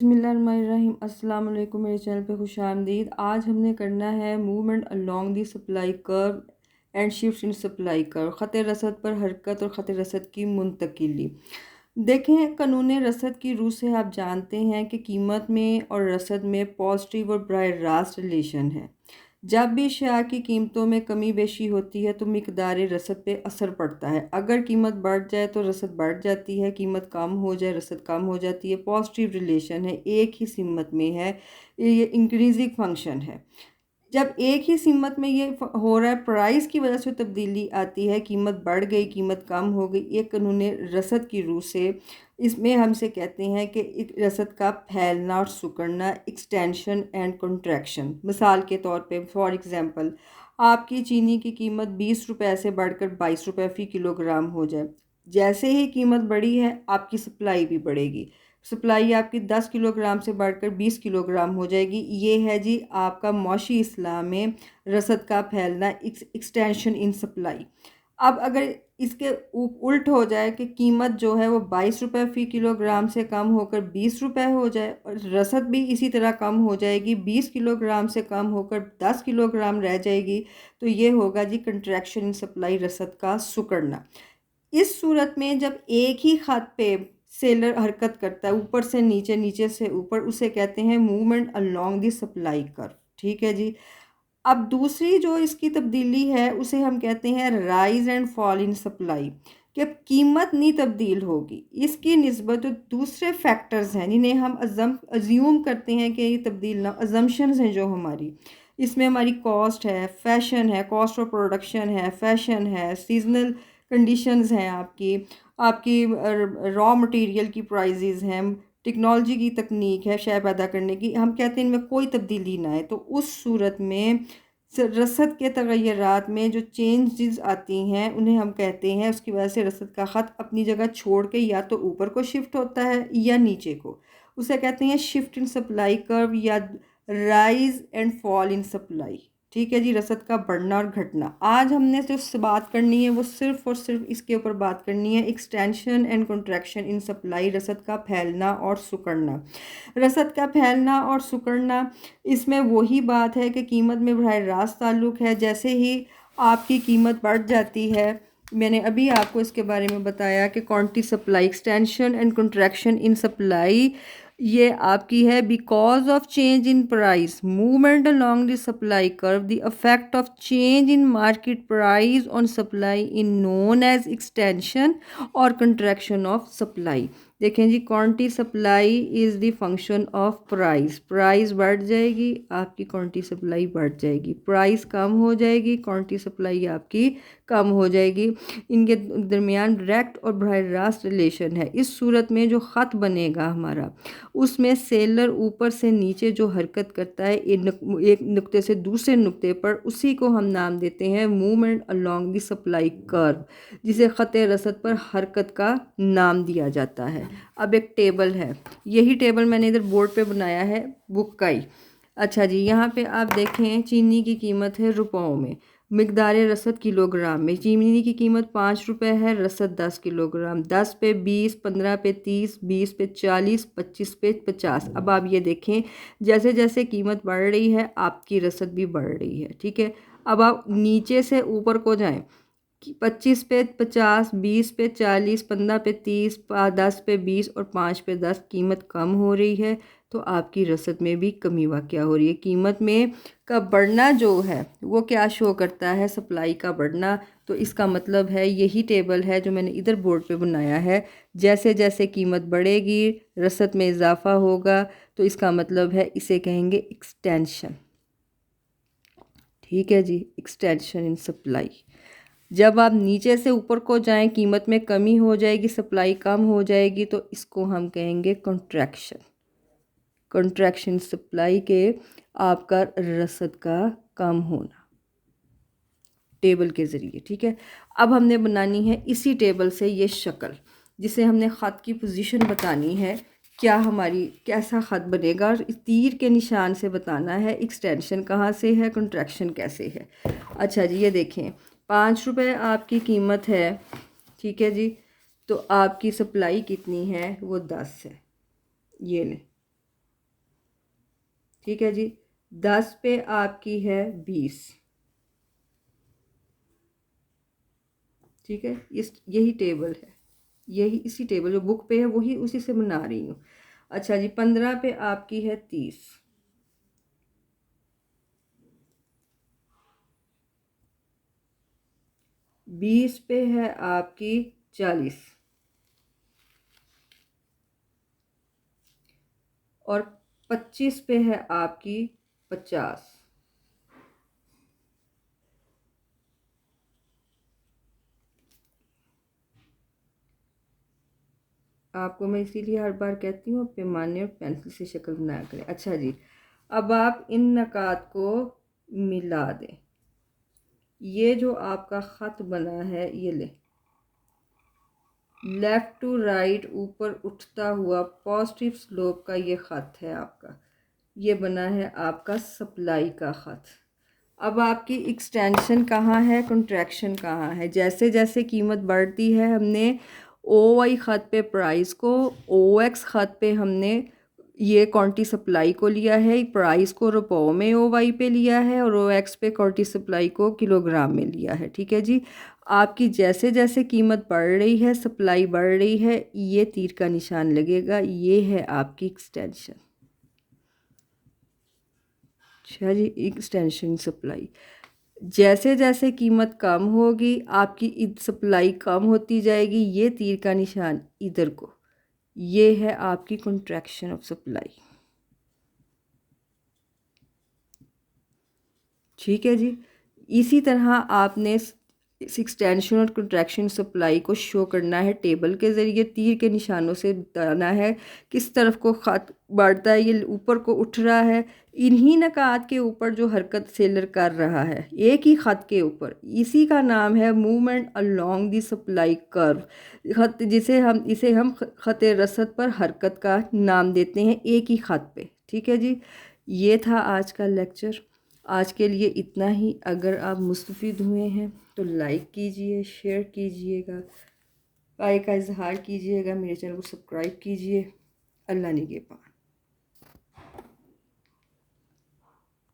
बिस्मिल्लाहिर्रहमानिर्रहीम। अस्सलाम वालेकुम। मेरे चैनल पे खुश आमदीद। आज हमने करना है movement along the supply curve and shift in supply curve, ख़त रसद पर हरकत और ख़त रसद की मुंतकिली। देखें, कानून रसद की रूह से आप जानते हैं कि कीमत में और रसद में पॉजिटिव और बराह रास्त रिलेशन है। जब भी अशिया की कीमतों में कमी बेशी होती है तो मिकदार रसद पे असर पड़ता है। अगर कीमत बढ़ जाए तो रसद बढ़ जाती है, कीमत कम हो जाए रसद कम हो जाती है। पॉजिटिव रिलेशन है, एक ही सिमत में है, ये इंक्रीजिंग फंक्शन है। जब एक ही सिमत में ये हो रहा है, प्राइस की वजह से तब्दीली आती है, कीमत बढ़ गई कीमत कम हो गई, ये कानून रसद की रूह से इसमें हमसे कहते हैं कि एक रसद का फैलना और सिकुड़ना, एक्सटेंशन एंड कंट्रैक्शन। मिसाल के तौर पे फॉर एग्जांपल, आपकी चीनी की कीमत 20 रुपए से बढ़कर 22 रुपए फ़ी किलोग्राम हो जाए। जैसे ही कीमत बढ़ी है आपकी सप्लाई भी बढ़ेगी। सप्लाई आपकी 10 किलोग्राम से बढ़कर 20 किलोग्राम हो जाएगी। ये है जी आपका मौशी इस्लाम में रसद का फैलना, एक्सटेंशन इन सप्लाई। अब अगर इसके उल्ट हो जाए कि कीमत जो है वो 22 रुपए फ़ी किलोग्राम से कम होकर 20 रुपए हो जाए और रसद भी इसी तरह कम हो जाएगी, 20 किलोग्राम से कम होकर 10 किलोग्राम रह जाएगी, तो ये होगा जी कंट्रैक्शन इन सप्लाई, रसद का सिकुड़ना। इस सूरत में जब एक ही खत पे सेलर हरकत करता है, ऊपर से नीचे नीचे से ऊपर, उसे कहते हैं movement along the supply curve. ठीक है जी। अब दूसरी जो इसकी तब्दीली है उसे हम कहते हैं rise and fall in supply, कि अब कीमत नहीं तब्दील होगी, इसकी निस्बत जो दूसरे फैक्टर्स हैं जिन्हें हम अज्यूम करते हैं कि ये तब्दील ना, अजम्पशंस हैं जो हमारी, इसमें हमारी कॉस्ट है, फैशन है, कॉस्ट ऑफ प्रोडक्शन है, फैशन है, सीजनल कंडीशंस हैं, आपकी आपकी रॉ मटेरियल की प्राइजेज़ हैं, टेक्नोलॉजी की तकनीक है शय पैदा करने की, हम कहते हैं इनमें कोई तब्दीली ना आए, तो उस सूरत में रसद के तगय्युरात में जो चेंजेस आती हैं उन्हें हम कहते हैं, उसकी वजह से रसद का ख़त अपनी जगह छोड़ के या तो ऊपर को शिफ्ट होता है या नीचे को, उसे कहते हैं शिफ्ट इन सप्लाई कर्व या rise and fall in supply. ठीक है जी, रसद का बढ़ना और घटना। आज हमने जो बात करनी है वो सिर्फ़ और सिर्फ इसके ऊपर बात करनी है, extension and contraction in supply, रसद का फैलना और सिकुड़ना। रसद का फैलना और सिकुड़ना, इसमें वही बात है कि कीमत में बराह रास्त ताल्लुक़ है। जैसे ही आपकी कीमत बढ़ जाती है, मैंने अभी आपको इसके बारे में बताया कि quantity supply, extension and contraction in supply, ये आपकी है because of change in price, movement along the supply curve, the effect of change in market price on supply in known as extension और कंट्रैक्शन ऑफ सप्लाई। देखें जी, quantity supply is the function of price, price बढ़ जाएगी आपकी quantity supply बढ़ जाएगी, price कम हो जाएगी क्वांटिटी सप्लाई आपकी कम हो जाएगी। इनके दरमियान डायरेक्ट और बराह रास्त रिलेशन है। इस सूरत में जो ख़त बनेगा हमारा, उसमें सेलर ऊपर से नीचे जो हरकत करता है एक नुक्ते से दूसरे नुक्ते पर, उसी को हम नाम देते हैं movement along the supply curve, जिसे ख़त रसद पर हरकत का नाम दिया जाता है। अब एक टेबल है, यही टेबल मैंने इधर बोर्ड पे बनाया है बुक का ही। अच्छा जी, यहाँ पे आप देखें चीनी की कीमत है रुपयों में, मिकदार रसद किलोग्राम में। चीनी की कीमत 5 रुपए है, रसद 10 किलोग्राम, 10 पे 20, 15 पे 30, 20 पे 40, 25 पे 50। अब आप ये देखें, जैसे जैसे कीमत बढ़ रही है आपकी रसद भी बढ़ रही है। ठीक है, अब आप नीचे से ऊपर को जाएं, 25 पे 50, 20 पे 40, 15 पे 30, 10 पे 20 और 5 पे 10 कीमत कम हो रही है, तो आपकी रसद में भी कमी वाक़या हो रही है। कीमत में का बढ़ना जो है वो क्या शो करता है, सप्लाई का बढ़ना। तो इसका मतलब है, यही टेबल है जो मैंने इधर बोर्ड पे बनाया है, जैसे जैसे कीमत बढ़ेगी रसद में इजाफा होगा, तो इसका मतलब है इसे कहेंगे एक्सटेंशन। ठीक है जी, एक्सटेंशन इन सप्लाई। जब आप नीचे से ऊपर को जाएं कीमत में कमी हो जाएगी, सप्लाई कम हो जाएगी, तो इसको हम कहेंगे कंट्रैक्शन। कंट्रैक्शन सप्लाई के आपका रसद का कम होना टेबल के ज़रिए। ठीक है, अब हमने बनानी है इसी टेबल से ये शक्ल, जिसे हमने ख़त की पोजीशन बतानी है, क्या हमारी कैसा ख़त बनेगा, और इस तीर के निशान से बताना है एक्सटेंशन कहाँ से है, कंट्रैक्शन कैसे है। अच्छा जी, ये देखें 5 रुपए आपकी कीमत है। ठीक है जी, तो आपकी सप्लाई कितनी है, वो 10 है। ये लें, ठीक है जी। 10 पे आपकी है 20। ठीक है, इस यही टेबल है, यही इसी टेबल जो बुक पे है वही उसी से बना रही हूँ। अच्छा जी, 15 पे आपकी है 30। 20 पे है आपकी 40 और 25 पे है आपकी 50। आपको मैं इसीलिए हर बार कहती हूँ पैमाने और पेंसिल से शक्ल बनाया करें। अच्छा जी, अब आप इन नकात को मिला दें। ये जो आपका ख़त बना है, ये ले, लेफ़्ट टू राइट ऊपर उठता हुआ पॉजिटिव स्लोप का ये ख़त है आपका। ये बना है आपका सप्लाई का ख़त। अब आपकी एक्सटेंशन कहाँ है, कंट्रैक्शन कहाँ है? जैसे जैसे कीमत बढ़ती है हमने ओ वाई ख़त पे प्राइस को, ओ एक्स ख़त पे हमने ये क्वांटिटी सप्लाई को लिया है, प्राइस को रुपयों में ओ वाई पे लिया है और ओ एक्स पे क्वांटिटी सप्लाई को किलोग्राम में लिया है। ठीक है जी। आपकी जैसे जैसे कीमत बढ़ रही है, सप्लाई बढ़ रही है, ये तीर का निशान लगेगा, ये है आपकी एक्सटेंशन। अच्छा जी, एक्सटेंशन सप्लाई। जैसे जैसे कीमत कम होगी आपकी सप्लाई कम होती जाएगी, ये तीर का निशान इधर को, ये है आपकी कंट्रैक्शन ऑफ सप्लाई। ठीक है जी। इसी तरह आपने इस एक्सटेंशन और कंट्रैक्शन सप्लाई को शो करना है टेबल के ज़रिए, तीर के निशानों से बताना है किस तरफ को ख़त बढ़ता है, ये ऊपर को उठ रहा है। इन्हीं नकात के ऊपर जो हरकत सेलर कर रहा है, एक ही ख़त के ऊपर, इसी का नाम है movement along the supply curve. ख़त जिसे हम इसे हम ख़त रसद पर हरकत का नाम देते हैं, एक ही ख़त पे। ठीक है जी। ये था आज का लेक्चर। आज के लिए इतना ही। अगर आप मुस्तफ़ीद हुए हैं तो लाइक कीजिए, शेयर कीजिएगा, राय का इजहार कीजिएगा, मेरे चैनल को सब्सक्राइब कीजिए। अल्लाह निगहबान।